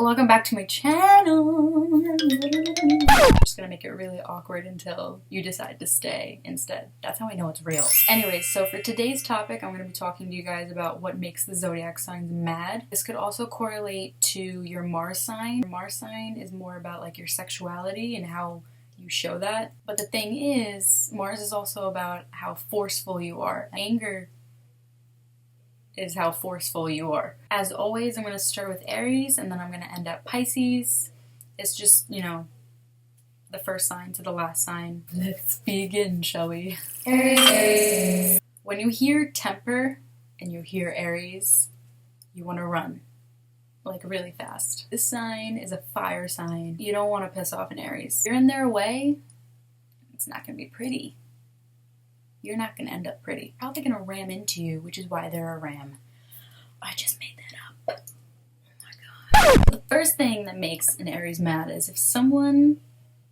welcome back to my channel. I'm just gonna make it really awkward until you decide to stay instead. That's how I know it's real. Anyways, so for today's topic, I'm gonna be talking to you guys about what makes the zodiac signs mad. This could also correlate to your Mars sign. Your Mars sign is more about like your sexuality and how you show that. But the thing is, Mars is also about how forceful you are. Anger is how forceful you are. As always, I'm going to start with Aries and then I'm going to end at Pisces. It's just, you know, the first sign to the last sign. Let's begin, shall we? Aries. When you hear temper and you hear Aries, you want to run. Like really fast. This sign is a fire sign. You don't want to piss off an Aries. If you're in their way, it's not going to be pretty. You're not going to end up pretty. Probably going to ram into you, which is why they're a ram. I just made that up. Oh my god. The first thing that makes an Aries mad is if someone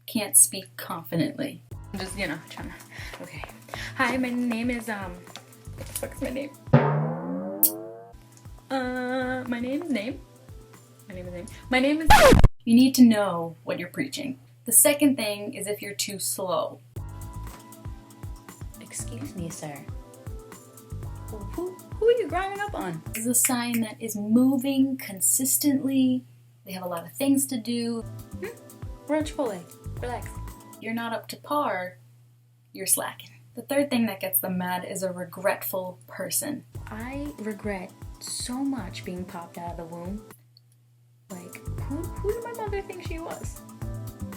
can't speak confidently. I'm just, you know, trying to... Okay. Hi, my name is, what the fuck is my name? My name is... You need to know what you're preaching. The second thing is if you're too slow. Excuse me, sir. Who are you grinding up on? This is a sign that is moving consistently. They have a lot of things to do. We're on Chipotle. Relax. You're not up to par. You're slacking. The third thing that gets them mad is a regretful person. I regret so much being popped out of the womb. Like, who did my mother think she was?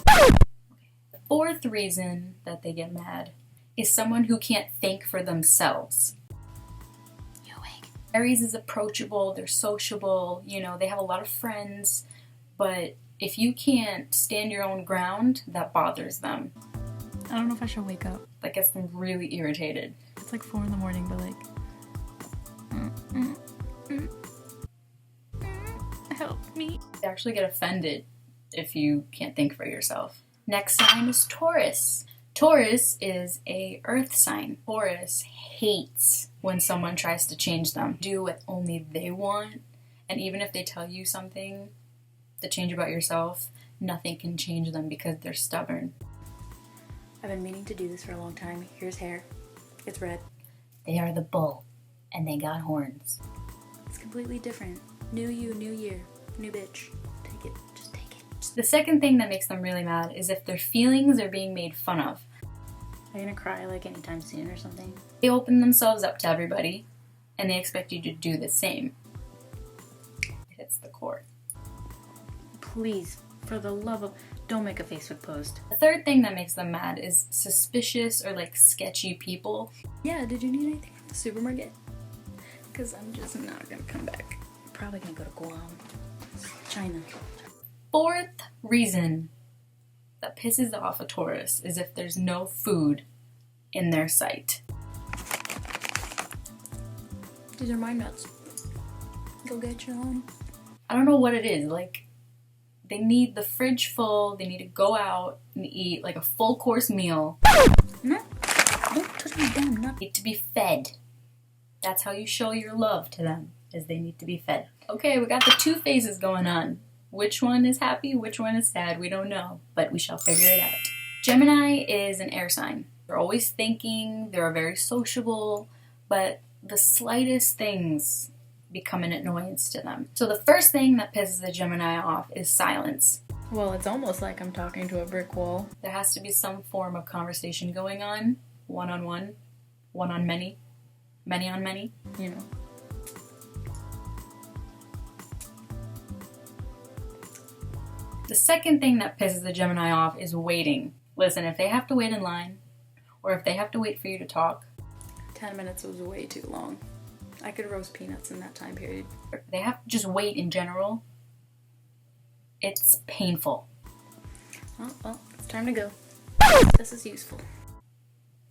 The fourth reason that they get mad is someone who can't think for themselves. You awake? Aries is approachable, they're sociable, you know, they have a lot of friends, but if you can't stand your own ground, that bothers them. I don't know if I should wake up. That gets them really irritated. It's like 4 in the morning, but like... Help me. They actually get offended if you can't think for yourself. Next sign is Taurus. Taurus is a earth sign. Taurus hates when someone tries to change them. Do what only they want, and even if they tell you something to change about yourself, nothing can change them because they're stubborn. I've been meaning to do this for a long time. Here's hair. It's red. They are the bull, and they got horns. It's completely different. New you, new year, new bitch. Take it. Just take it. The second thing that makes them really mad is if their feelings are being made fun of. Are you gonna cry like anytime soon or something? They open themselves up to everybody, and they expect you to do the same. It hits the core. Please, for the love of... Don't make a Facebook post. The third thing that makes them mad is suspicious or like sketchy people. Yeah, did you need anything from the supermarket? Because I'm just not gonna come back. I'm probably gonna go to Guam. China. Fourth reason that pisses off a Taurus is if there's no food in their sight. These are my nuts. Go get your own. I don't know what it is, like, they need the fridge full, they need to go out and eat like a full course meal. No, don't touch me down, not need to be fed. That's how you show your love to them, is they need to be fed. Okay, we got the two phases going on. Which one is happy, which one is sad, we don't know, but we shall figure it out. Gemini is an air sign. They're always thinking, they're very sociable, but the slightest things become an annoyance to them. So the first thing that pisses a Gemini off is silence. Well, it's almost like I'm talking to a brick wall. There has to be some form of conversation going on, one-on-one, one-on-many, many-on-many, you know. The second thing that pisses the Gemini off is waiting. Listen, if they have to wait in line, or if they have to wait for you to talk, 10 minutes was way too long. I could roast peanuts in that time period. If they have to just wait in general, it's painful. Oh, well, it's time to go. This is useful.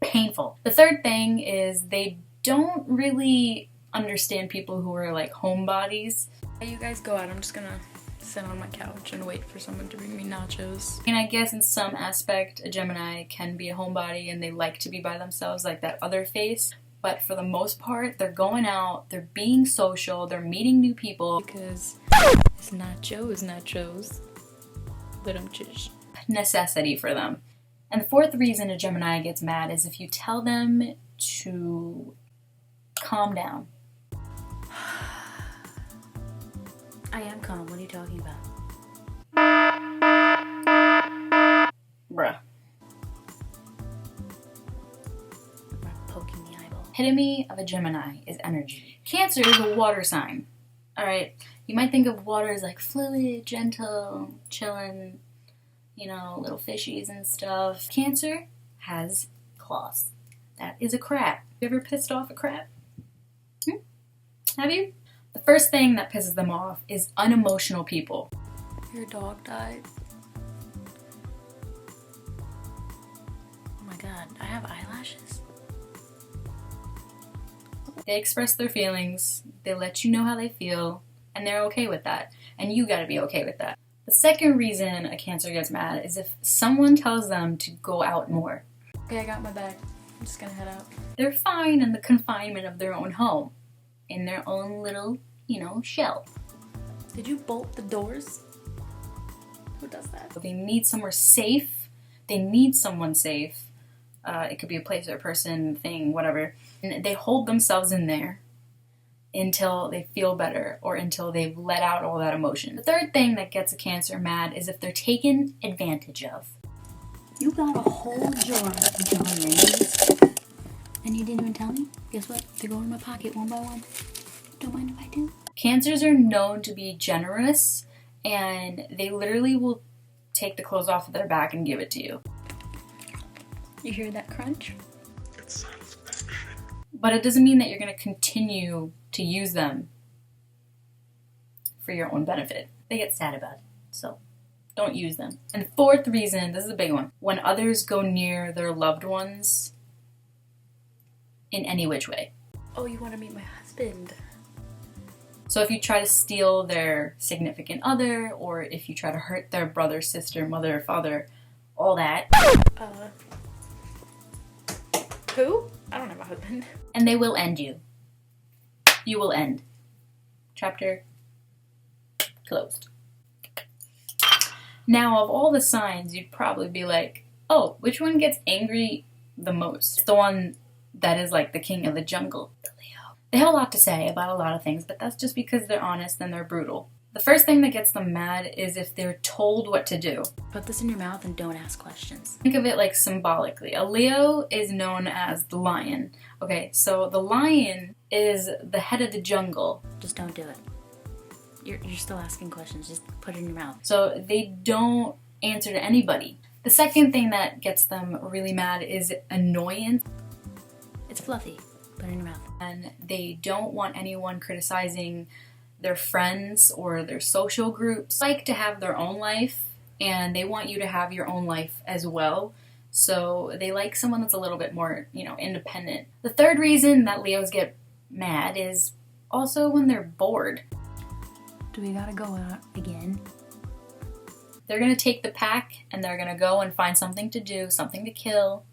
Painful. The third thing is they don't really understand people who are like homebodies. You guys go out, I'm just gonna sit on my couch and wait for someone to bring me nachos. And I guess in some aspect, a Gemini can be a homebody and they like to be by themselves, like that other face. But for the most part, they're going out, they're being social, they're meeting new people because It's nachos. But I'm just necessity for them. And the fourth reason a Gemini gets mad is if you tell them to calm down. I am calm. What are you talking about? Bruh. Poking the eyeball. Epitome of a Gemini is energy. Cancer is a water sign. Alright, you might think of water as like fluid, gentle, chillin', you know, little fishies and stuff. Cancer has claws. That is a crab. You ever pissed off a crab? Have you? The first thing that pisses them off is unemotional people. Your dog died. Oh my god, I have eyelashes. They express their feelings, they let you know how they feel, and they're okay with that. And you gotta be okay with that. The second reason a Cancer gets mad is if someone tells them to go out more. Okay, I got my bag. I'm just gonna head out. They're fine in the confinement of their own home, in their own little, you know, shell. Did you bolt the doors? Who does that? They need somewhere safe. They need someone safe. It could be a place or a person, thing, whatever. And they hold themselves in there until they feel better or until they've let out all that emotion. The third thing that gets a Cancer mad is if they're taken advantage of. You got a whole jar of John Ray's and you didn't even tell me? Guess what? They go in my pocket one by one. Don't mind if I do. Cancers are known to be generous and they literally will take the clothes off of their back and give it to you. You hear that crunch? It's satisfaction. But it doesn't mean that you're going to continue to use them for your own benefit. They get sad about it, so don't use them. And the fourth reason, this is a big one, when others go near their loved ones in any which way. Oh, you want to meet my husband? So if you try to steal their significant other, or if you try to hurt their brother, sister, mother, father, all that. Who? I don't have a husband. And they will end you. You will end. Chapter closed. Now, of all the signs, you'd probably be like, oh, which one gets angry the most? It's the one that is like the king of the jungle, the Leo. They have a lot to say about a lot of things, but that's just because they're honest and they're brutal. The first thing that gets them mad is if they're told what to do. Put this in your mouth and don't ask questions. Think of it like symbolically. A Leo is known as the lion. Okay, so the lion is the head of the jungle. Just don't do it. You're still asking questions. Just put it in your mouth. So they don't answer to anybody. The second thing that gets them really mad is annoyance. It's fluffy. Put it in your mouth. And they don't want anyone criticizing their friends or their social groups. They like to have their own life and they want you to have your own life as well. So they like someone that's a little bit more, you know, independent. The third reason that Leos get mad is also when they're bored. Do we gotta go out again? They're gonna take the pack and they're gonna go and find something to do, something to kill.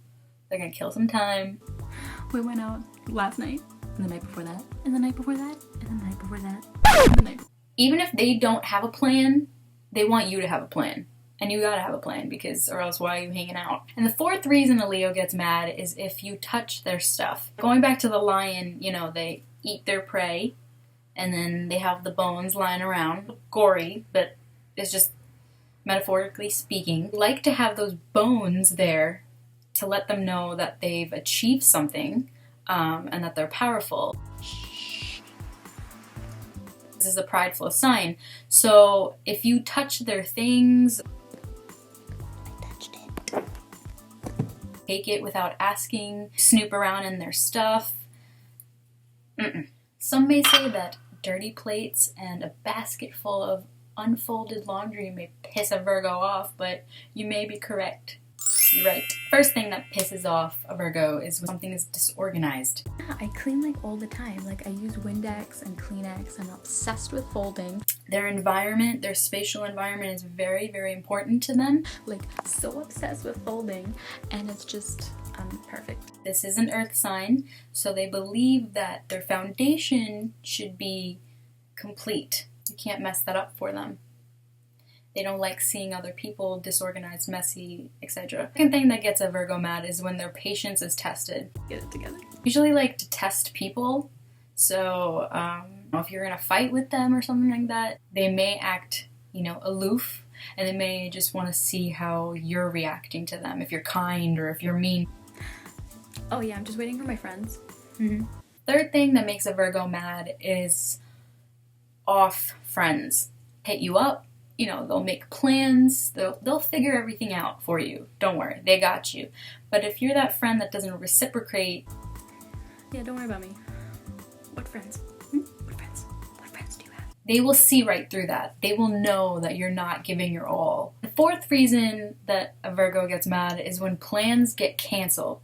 They're gonna kill some time. We went out last night, and the night before that, and the night before that, and the night before that, and the night before. Even if they don't have a plan, they want you to have a plan. And you gotta have a plan because, or else why are you hanging out? And the fourth reason a Leo gets mad is if you touch their stuff. Going back to the lion, you know, they eat their prey and then they have the bones lying around. Gory, but it's just metaphorically speaking. Like to have those bones there to let them know that they've achieved something and that they're powerful. This is a prideful sign. So if you touch their things, take it without asking, snoop around in their stuff. Some may say that dirty plates and a basket full of unfolded laundry may piss a Virgo off, but you may be correct. You're right. First thing that pisses off a Virgo is when something is disorganized. Yeah, I clean like all the time. Like I use Windex and Kleenex. I'm obsessed with folding. Their environment, their spatial environment is very, very important to them. Like so obsessed with folding and it's just perfect. This is an earth sign, so they believe that their foundation should be complete. You can't mess that up for them. They don't like seeing other people disorganized, messy, etc. Second thing that gets a Virgo mad is when their patience is tested. Get it together. Usually like to test people. So if you're in a fight with them or something like that, they may act, aloof, and they may just want to see how you're reacting to them, if you're kind or if you're mean. Oh yeah, I'm just waiting for my friends. Third thing that makes a Virgo mad is off friends. Hit you up, they'll make plans, they'll figure everything out for you. Don't worry, they got you. But if you're that friend that doesn't reciprocate... Yeah, don't worry about me. What friends? What friends? What friends do you have? They will see right through that. They will know that you're not giving your all. The fourth reason that a Virgo gets mad is when plans get canceled.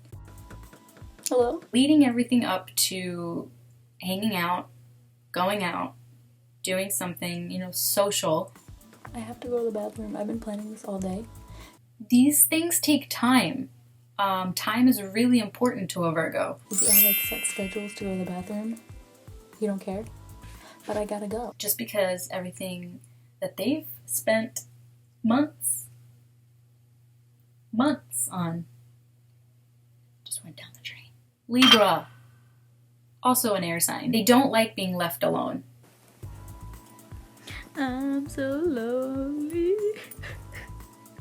Hello? Leading everything up to hanging out, going out, doing something, social. I have to go to the bathroom. I've been planning this all day. These things take time. Time is really important to a Virgo. Does he have set schedules to go to the bathroom? You don't care? But I gotta go. Just because everything that they've spent months on just went down the drain. Libra, also an air sign. They don't like being left alone. I'm so lonely.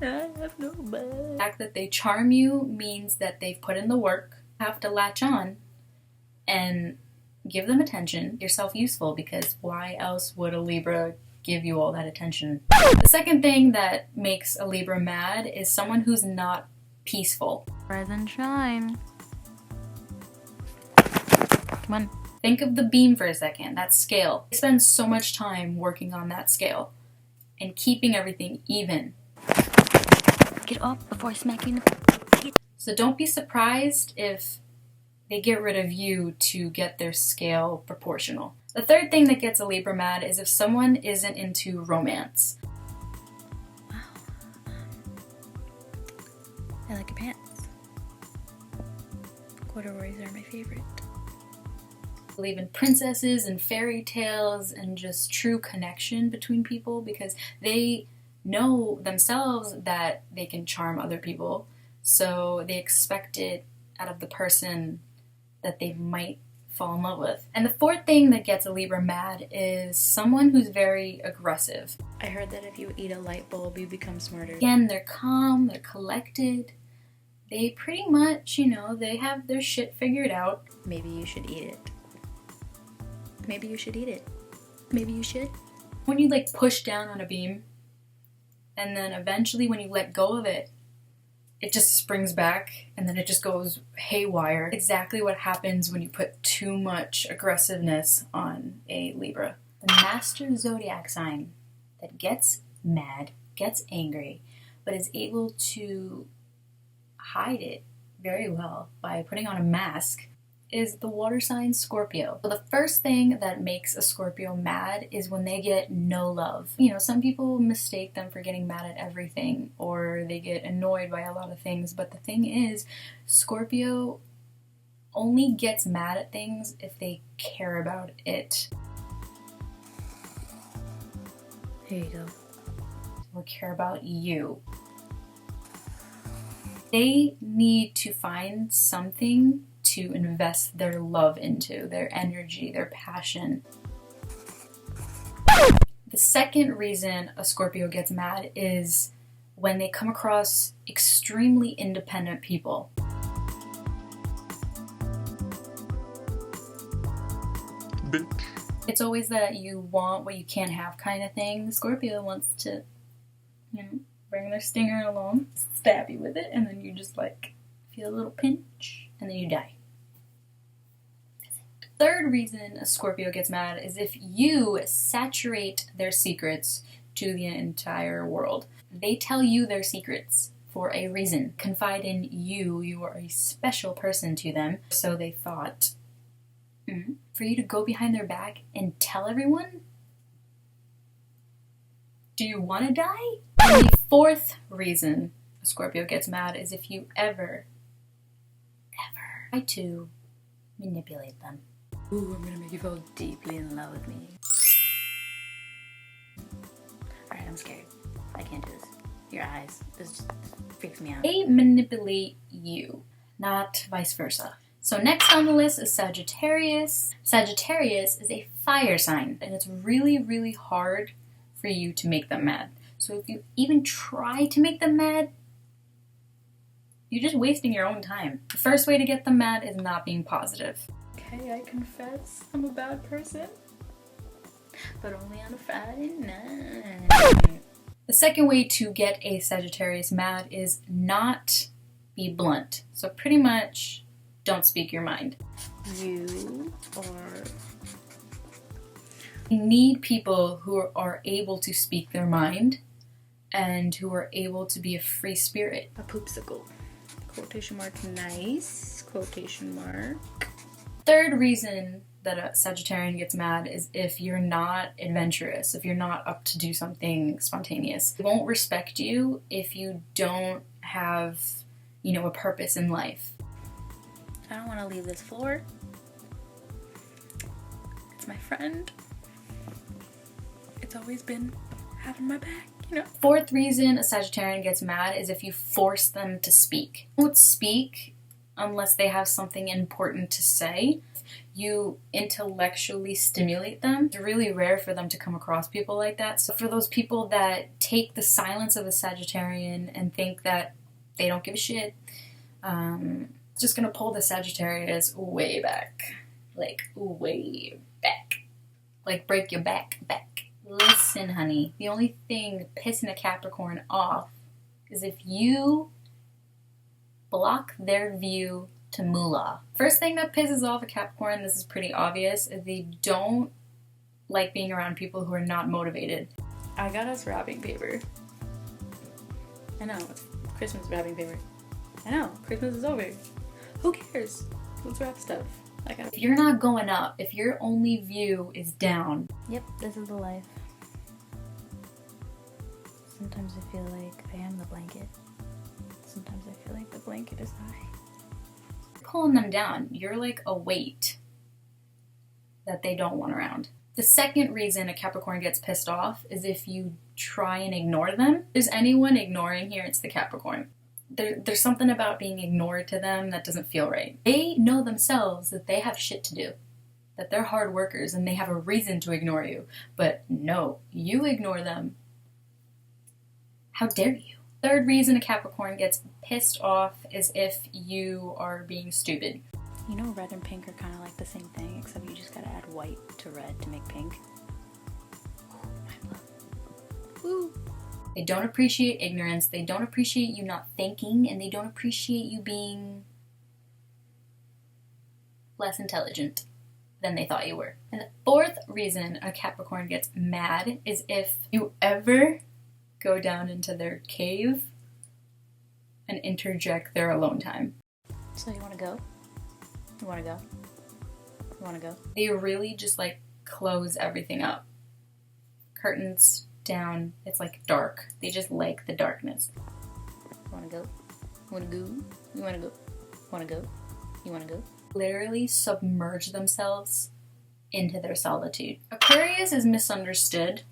I have nobody. The fact that they charm you means that they've put in the work. You have to latch on and give them attention. You're self-useful, because why else would a Libra give you all that attention? The second thing that makes a Libra mad is someone who's not peaceful. Rise and shine. Come on. Think of the beam for a second, that scale. They spend so much time working on that scale and keeping everything even. Get up before I smack you in the... So don't be surprised if they get rid of you to get their scale proportional. The third thing that gets a Libra mad is if someone isn't into romance. I like your pants. Corduroys are my favorite. Believe in princesses and fairy tales and just true connection between people, because they know themselves that they can charm other people, so they expect it out of the person that they might fall in love with. And the fourth thing that gets a Libra mad is someone who's very aggressive. I heard that if you eat a light bulb, you become smarter. Again, they're calm, they're collected. They pretty much, they have their shit figured out. Maybe you should eat it. Maybe you should eat it. Maybe you should. When you push down on a beam, and then eventually when you let go of it, it just springs back, and then it just goes haywire. Exactly what happens when you put too much aggressiveness on a Libra. The master zodiac sign that gets mad, gets angry, but is able to hide it very well by putting on a mask, is the water sign Scorpio. So the first thing that makes a Scorpio mad is when they get no love. Some people mistake them for getting mad at everything, or they get annoyed by a lot of things, but the thing is, Scorpio only gets mad at things if they care about it. Here you go. Or care about you. They need to find something to invest their love into, their energy, their passion. The second reason a Scorpio gets mad is when they come across extremely independent people. Bitch. It's always that you want what you can't have kind of thing. Scorpio wants to, bring their stinger along, stab you with it, and then you just feel a little pinch, and then you die. Third reason a Scorpio gets mad is if you saturate their secrets to the entire world. They tell you their secrets for a reason. Confide in you. You are a special person to them. So they thought, for you to go behind their back and tell everyone? Do you want to die? And the fourth reason a Scorpio gets mad is if you ever try to manipulate them. Ooh, I'm gonna make you fall deeply in love with me. I'm scared. I can't do this. Your eyes. This freaks me out. They manipulate you, not vice versa. So next on the list is Sagittarius. Sagittarius is a fire sign, and it's really, really hard for you to make them mad. So if you even try to make them mad, you're just wasting your own time. The first way to get them mad is not being positive. Okay, I confess I'm a bad person. But only on a Friday night. The second way to get a Sagittarius mad is not be blunt. So pretty much don't speak your mind. You are... You need people who are able to speak their mind and who are able to be a free spirit. a poopsicle. Quotation mark nice. Quotation mark. Third reason that a Sagittarian gets mad is if you're not adventurous, if you're not up to do something spontaneous. They won't respect you if you don't have, a purpose in life. I don't want to leave this floor. It's my friend. It's always been having my back, Fourth reason a Sagittarian gets mad is if you force them to speak. Don't speak unless they have something important to say. You intellectually stimulate them. It's really rare for them to come across people like that. So for those people that take the silence of a Sagittarian and think that they don't give a shit, it's just gonna pull the Sagittarius way back. Like, way back. Like, break your back. Listen, honey, the only thing pissing a Capricorn off is if you block their view to moolah. First thing that pisses off a Capricorn, this is pretty obvious, is they don't like being around people who are not motivated. I got us wrapping paper. I know, it's Christmas wrapping paper. I know, Christmas is over. Who cares? Let's wrap stuff. If you're not going up, if your only view is down. Yep, this is the life. Sometimes I feel like I am the blanket. Sometimes I feel like the blanket is I. Pulling them down. You're like a weight that they don't want around. The second reason a Capricorn gets pissed off is if you try and ignore them. If there's anyone ignoring here, it's the Capricorn. There's something about being ignored to them that doesn't feel right. They know themselves that they have shit to do, that they're hard workers and they have a reason to ignore you. But no, you ignore them. How dare you? Third reason a Capricorn gets pissed off is if you are being stupid. Red and pink are kind of like the same thing, except you just gotta add white to red to make pink. Woo! They don't appreciate ignorance, they don't appreciate you not thinking, and they don't appreciate you being less intelligent than they thought you were. And the fourth reason a Capricorn gets mad is if you ever go down into their cave and interject their alone time. So you wanna go? You wanna go? You wanna go? They really just close everything up. Curtains down, it's dark. They just like the darkness. You wanna go? You wanna go? You wanna go? Wanna go? You wanna go? Literally submerge themselves into their solitude. Aquarius is misunderstood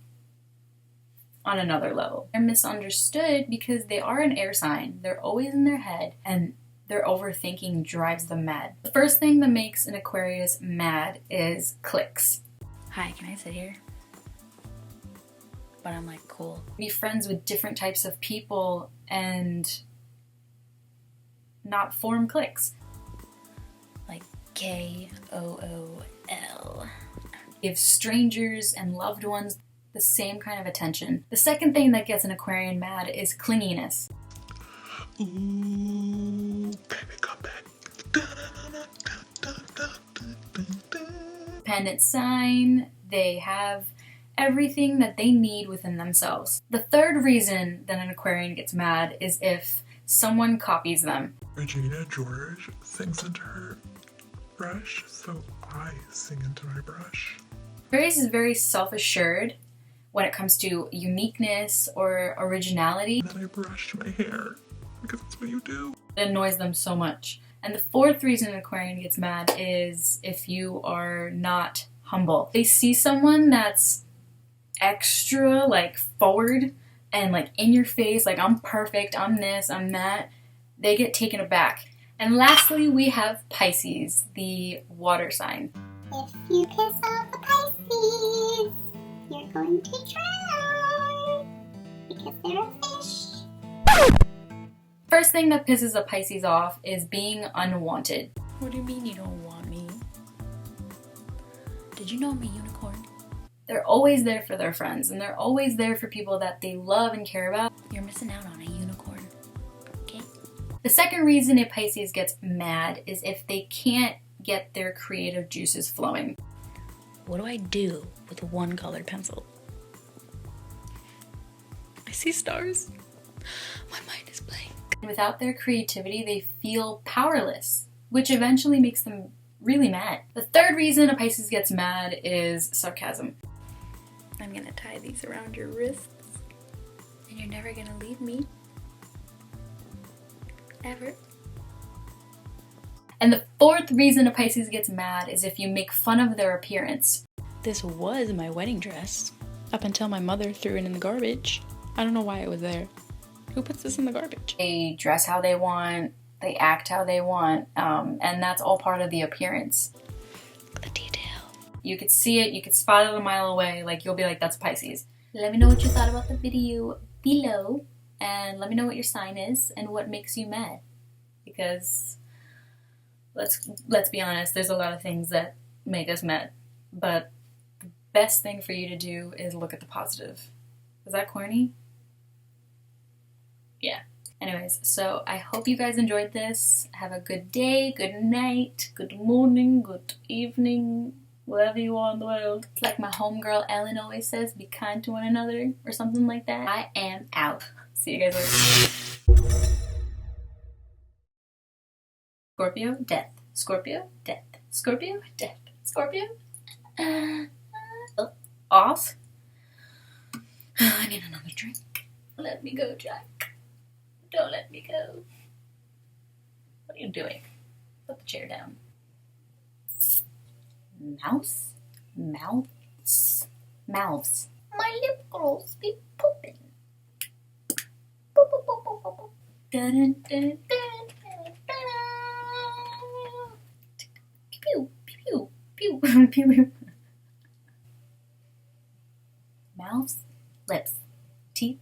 on another level. They're misunderstood because they are an air sign. They're always in their head and their overthinking drives them mad. The first thing that makes an Aquarius mad is clicks. Hi, can I sit here? But I'm cool. Be friends with different types of people and not form cliques. KOOL. Give strangers and loved ones the same kind of attention. The second thing that gets an Aquarian mad is clinginess. Ooh, baby, come back. Dependent sign, they have everything that they need within themselves. The third reason that an Aquarian gets mad is if someone copies them. Regina George sings into her brush, so I sing into my brush. Aquarius is very self-assured when it comes to uniqueness or originality. And then I brush my hair, because that's what you do. It annoys them so much. And the fourth reason an Aquarian gets mad is if you are not humble. They see someone that's extra like forward and like in your face, like I'm perfect, I'm this, I'm that, they get taken aback. And lastly, we have Pisces, the water sign. If you piss off a Pisces, you're going to drown because they're a fish. First thing that pisses a Pisces off is being unwanted. What do you mean you don't want me? Did you know I'm a unicorn? They're always there for their friends, and they're always there for people that they love and care about. You're missing out on a unicorn. Okay? The second reason a Pisces gets mad is if they can't get their creative juices flowing. What do I do with one colored pencil? I see stars. My mind is blank. Without their creativity, they feel powerless, which eventually makes them really mad. The third reason a Pisces gets mad is sarcasm. I'm gonna tie these around your wrists, and you're never gonna leave me. Ever. And the fourth reason a Pisces gets mad is if you make fun of their appearance. This was my wedding dress, up until my mother threw it in the garbage. I don't know why it was there. Who puts this in the garbage? They dress how they want, they act how they want, and that's all part of the appearance. The detail. You could see it, you could spot it a mile away, like you'll be like, that's Pisces. Let me know what you thought about the video below, and let me know what your sign is and what makes you mad. Because let's be honest, there's a lot of things that make us mad, but the best thing for you to do is look at the positive. Is that corny? Yeah. Anyways, so I hope you guys enjoyed this. Have a good day, good night, good morning, good evening, wherever you are in the world. It's like my homegirl Ellen always says, be kind to one another, or something like that. I am out. See you guys later. Scorpio, death. Scorpio, death. Scorpio, death. Scorpio, off. I need another drink. Let me go, Jack. Don't let me go. What are you doing? Put the chair down. Mouse? Mouths? Mouths. My lip girls be pooping. Boop, boop, boop, boop, boop, boop. Dun, dun, dun, dun, dun. Pew, pew, pew, pew, pew. Mouths, lips, teeth.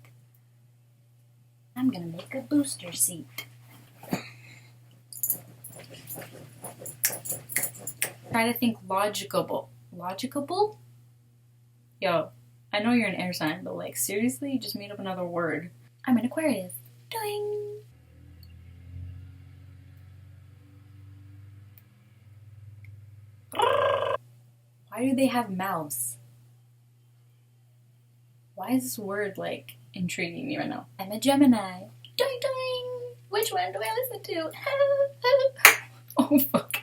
I'm gonna make a booster seat. Try to think logicable. Logicable? Yo, I know you're an air sign, but like seriously, you just made up another word. I'm an Aquarius. Doing. Why do they have mouths? Why is this word like intriguing me right now? I'm a Gemini. Doing doing. Which one do I listen to? Oh fuck.